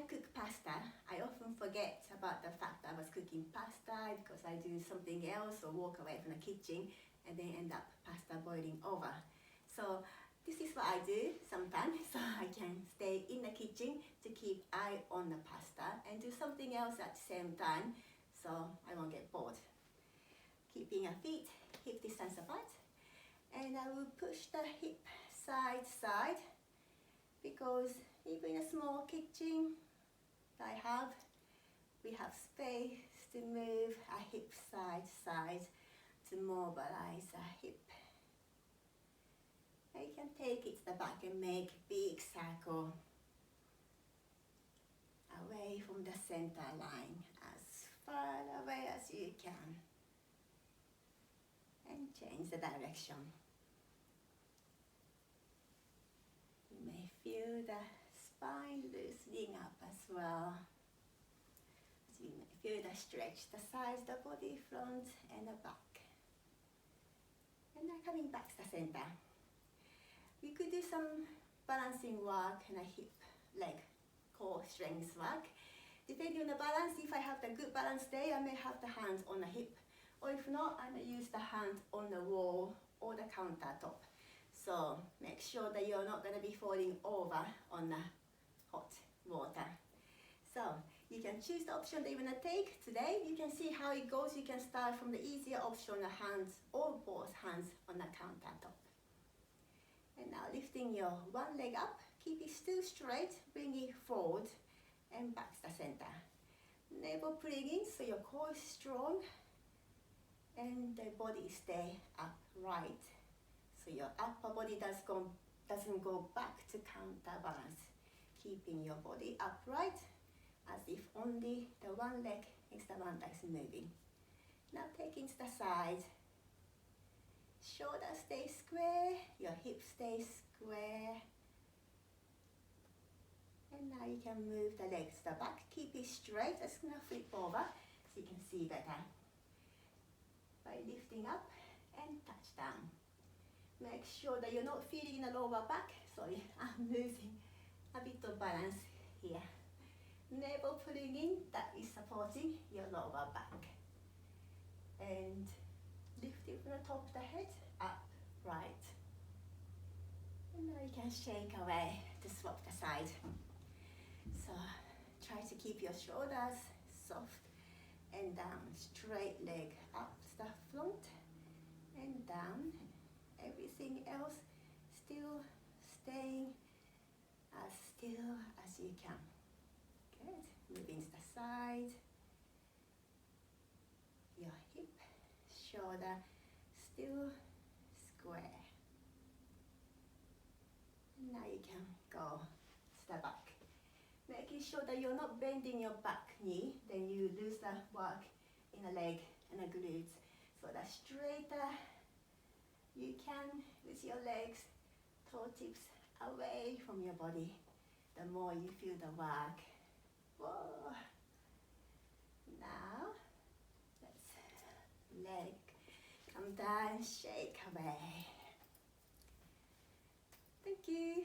I cook pasta, I often forget about the fact that I was cooking pasta because I do something else or walk away from the kitchen and then end up pasta boiling over. So this is what I do sometimes, so I can stay in the kitchen to keep eye on the pasta and do something else at the same time so I won't get bored. Keeping your feet hip distance apart, and I will push the hip side because even in a small kitchen that I have, we have space to move a hip side to mobilize a hip. And you can take it to the back and make big circle away from the center line, as far away as you can, and change the direction. You may feel the spine loosening up as well. So you may feel the stretch, the sides, the body, front and the back. And now coming back to the center. We could do some balancing work and a hip, leg, core strength work. Depending on the balance, if I have the good balance day, I may have the hands on the hip. Or if not, I may use the hand on the wall or the countertop. So make sure that you're not going to be falling over on the hot water. So you can choose the option that you want to take today. You can see how it goes. You can start from the easier option, the hands or both hands on the countertop. And now lifting your one leg up, keep it still straight, bring it forward and back to the center. Navel pulling in so your core is strong and the body stay upright. So your upper body doesn't go back to counterbalance. Keeping your body upright as if only the one leg is the one that is moving. Now taking to the side. Shoulder stays square, your hip stays square. And now you can move the legs to the back. Keep it straight. Just gonna flip over so you can see better. By lifting up and touch down. Make sure that you're not feeling the lower back. Sorry, I'm losing a bit of balance here. Navel pulling in, that is supporting your lower back. And lift it from the top of the head, up, right. And now you can shake away to swap the side. So try to keep your shoulders soft and down. Straight leg up to the front and down. Everything else still staying as still as you can. Good. Moving to the side. Your hip, shoulder still square. And now you can go to the back. Making sure that you're not bending your back knee, then you lose the work in the leg and the glutes. So the straighter you can with your legs, toe tips away from your body, the more you feel the work. Whoa. Now, let's leg come down, shake away. Thank you.